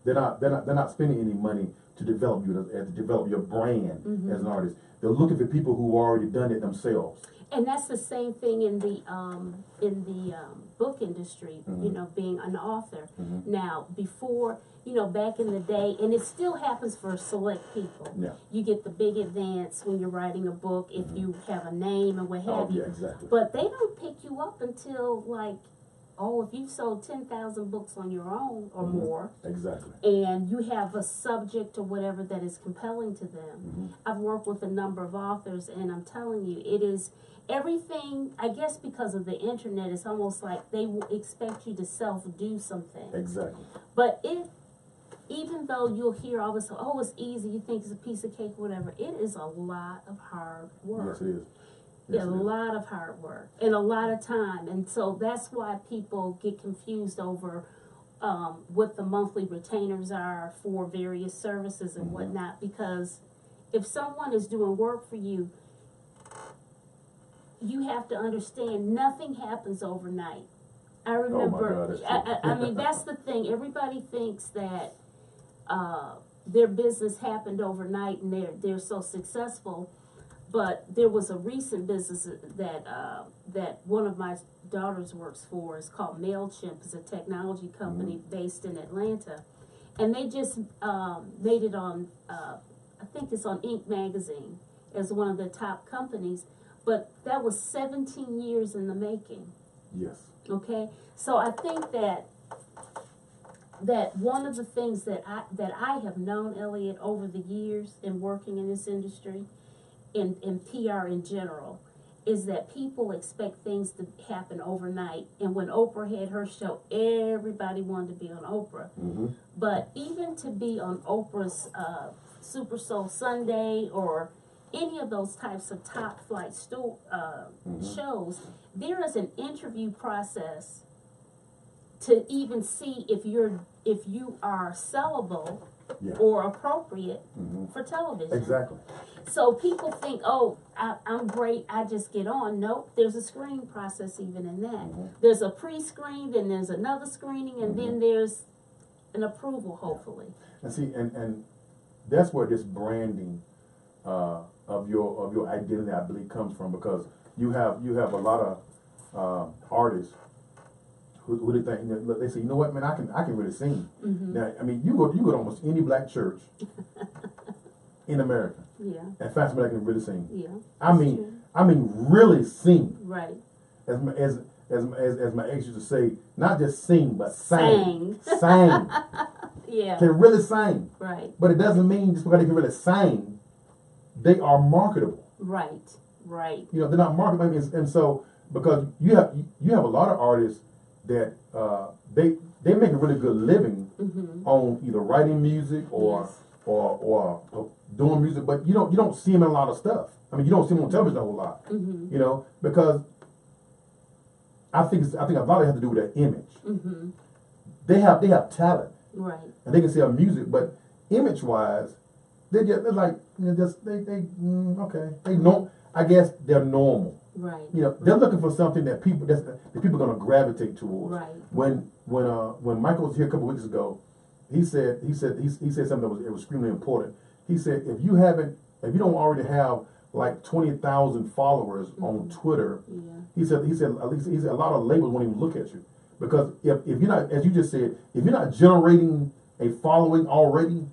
they're not spending any money to develop you to develop your brand as an artist. They're looking for people who already done it themselves. And that's the same thing in the book industry, you know, being an author. Now, before, you know, back in the day, and it still happens for select people. Yeah. You get the big advance when you're writing a book if you have a name and what have you. Yeah, exactly. But they don't pick you up until like, oh, if you've sold 10,000 books on your own or more. Exactly. And you have a subject or whatever that is compelling to them. I've worked with a number of authors, and I'm telling you, it is everything. I guess because of the internet, it's almost like they will expect you to self-do something. Exactly. But even though you'll hear all this, oh, it's easy, you think it's a piece of cake, whatever, it is a lot of hard work. Yes, it is. A lot of hard work and a lot of time. And so that's why people get confused over what the monthly retainers are for various services and whatnot. Because if someone is doing work for you, you have to understand nothing happens overnight. I remember, oh my God, I mean, that's the thing. Everybody thinks that their business happened overnight and they're so successful. But there was a recent business that one of my daughters works for. It's called MailChimp. It's a technology company based in Atlanta. And they just made it on, I think it's on Inc. magazine as one of the top companies. But that was 17 years in the making. Yes. Okay? So I think that one of the things that I have known, Elliot, over the years in working in this industry, in PR in general, is that people expect things to happen overnight. And when Oprah had her show, everybody wanted to be on Oprah. But even to be on Oprah's Super Soul Sunday or any of those types of top flight shows, there is an interview process to even see if you are sellable or appropriate for television. Exactly. So people think, oh, I'm great, I just get on. Nope, there's a screening process even in that. There's a pre-screen, then there's another screening, and then there's an approval, hopefully. And see, and that's where this branding of your identity, I believe, comes from, because you have a lot of artists who they think, they say, you know what, man, I can really sing. Now, I mean, you go to almost any black church in America, and find somebody that can really sing. I mean, really sing. Right. As my ex used to say, not just sing, but sang. Sang. Can really sing. Right. But it doesn't mean just because they can really sing, they are marketable. Right. Right. You know, they're not marketable, and so because you have a lot of artists that they make a really good living on either writing music or doing music, but you don't see them in a lot of stuff. I mean, you don't see them on television a whole lot. You know, because I think a lot of it has to do with their image. They have talent, right, and they can sell music, but image wise, they're like okay. They know. I guess they're normal. Right. You know, they're looking for something that people are going to gravitate towards. Right. When Michael was here a couple of weeks ago, he said something that was extremely important. He said, if you don't already have like 20,000 followers on Twitter, he said a lot of labels won't even look at you, because if you're not, as you just said, if you're not generating a following already,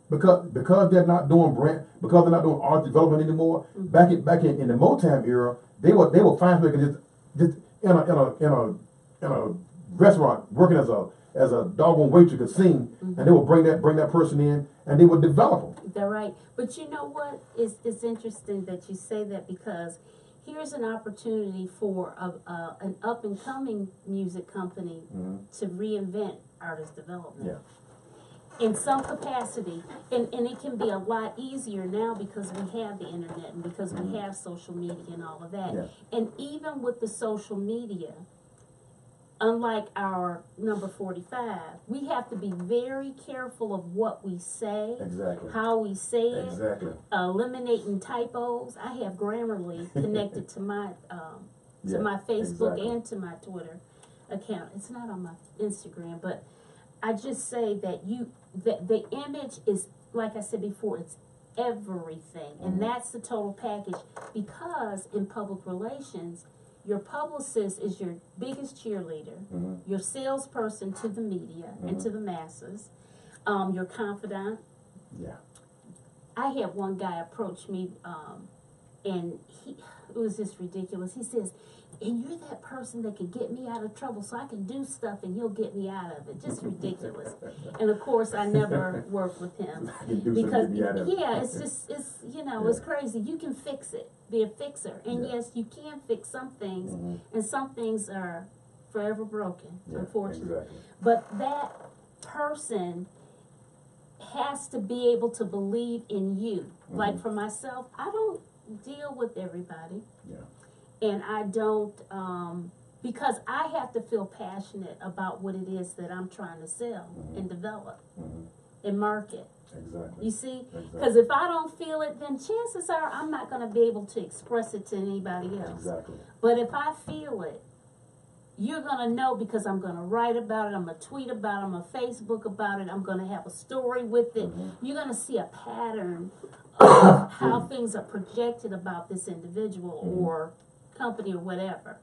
because they're not doing because they're not doing art development anymore. Back in the Motown era, they will find somebody just in a restaurant working as a doggone waitress could sing, and they will bring that person in, and they will develop them. They're right. But you know what? It's interesting that you say that, because here's an opportunity for an up-and-coming music company to reinvent artist development. In some capacity, and it can be a lot easier now because we have the internet and because we have social media and all of that. And even with the social media, unlike our number 45, we have to be very careful of what we say, how we say it, eliminating typos. I have Grammarly connected to my my Facebook and to my Twitter account. It's not on my Instagram, but I just say that the image is, like I said before, it's everything, and that's the total package. Because in public relations, your publicist is your biggest cheerleader, your salesperson to the media and to the masses, your confidant. Yeah. I had one guy approach me, and it was just ridiculous. He says, and you're that person that can get me out of trouble so I can do stuff and you'll get me out of it. Just ridiculous. And of course, I never worked with him. Because, yeah, it's just, it's crazy. You can fix it. Be a fixer. And yes, you can fix some things, and some things are forever broken, unfortunately. Exactly. But that person has to be able to believe in you. Like for myself, I don't deal with everybody. Yeah. And I don't, because I have to feel passionate about what it is that I'm trying to sell and develop and market. Exactly. You see? Because if I don't feel it, then chances are I'm not going to be able to express it to anybody else. Exactly. But if I feel it, you're going to know, because I'm going to write about it, I'm going to tweet about it, I'm going to Facebook about it, I'm going to have a story with it. You're going to see a pattern of how things are projected about this individual or company or whatever.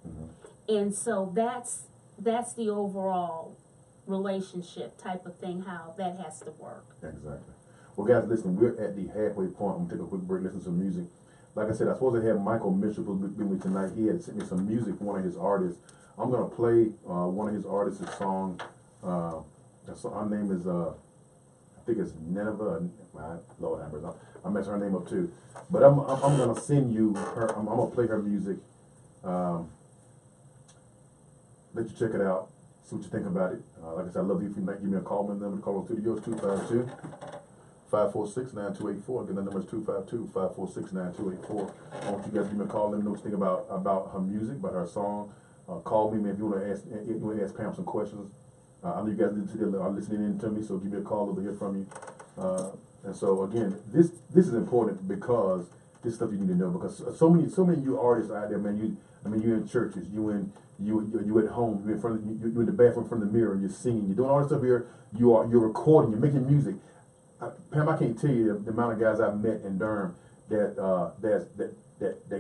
And so that's the overall relationship type of thing, how that has to work. Exactly. Well, guys, listen, we're at the halfway point. I'm going to take a quick break, listen to some music. Like I said, I was supposed to have Michael Mitchell with me tonight. He had sent me some music from one of his artists. I'm going to play one of his artists' song. Her name is, I think it's Nineveh. Lord have mercy. I'm messing her name up too. But I'm going to send you her, I'm going to play her music. Let you check it out. See what you think about it. Like I said, I love you. If you like, give me a call. My number to call on studios 252-546-9284. Again, the number is 252-546-9284. I want you guys to give me a call. Let me know what you think about her music, about her song. Call me, man, if you want to ask Pam some questions. I know you guys are listening in to me, so give me a call over here from you. And so again, this is important because this stuff you need to know, because so many of you artists out there, man. You're in churches, you at home, you're in the bathroom in front of the mirror, and you're singing, you're doing all this stuff here. You're recording, you're making music. Pam, I can't tell you the amount of guys I've met in Durham that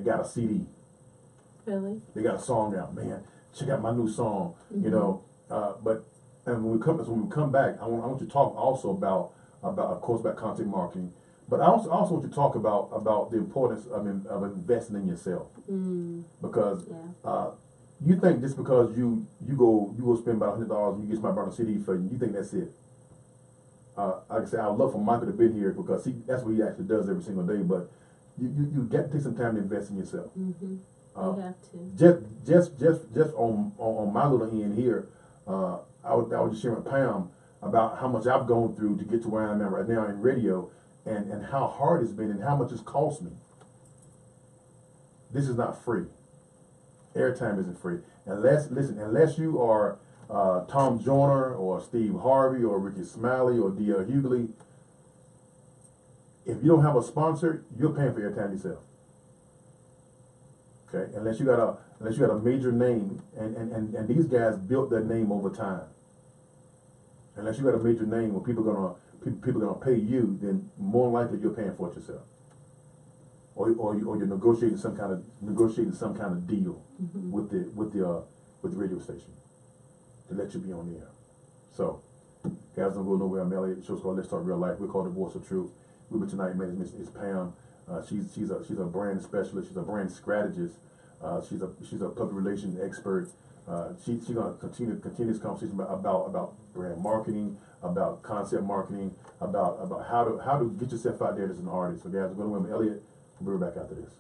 got a CD. Really? They got a song out, man. Check out my new song, you know. But when we come back, I want you to talk also about of course about content marketing, but I also want you to talk about the importance of investing in yourself, because you think just because you go spend about $100 and you get somebody burn a CD for you, you think that's it. Like I said, I would love for Michael to be here because that's what he actually does every single day. But you got to take some time to invest in yourself. You have to. Just on my little end here, I was just sharing with Pam about how much I've gone through to get to where I'm at right now in radio, and how hard it's been and how much it's cost me. This is not free. Airtime isn't free. Unless you are Tom Joyner or Steve Harvey or Ricky Smiley or D.L. Hughley, if you don't have a sponsor, you're paying for airtime yourself. Okay, unless you got a major name, and these guys built their name over time. Unless you got a major name where people gonna pay you, then more likely you're paying for it yourself, or you're negotiating some kind of deal with the radio station to let you be on the air. So, guys, don't go nowhere. I'm Elliot. The show's called Let's Talk Real Life. We're called The Voice of Truth. With me tonight, man, is Pam. She's a brand specialist. She's a brand strategist. She's a public relations expert. She's gonna continue this conversation about brand marketing, about concept marketing, about how to get yourself out there as an artist. So, guys, we're going with Elliot. We'll be right back after this.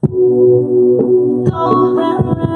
Don't run.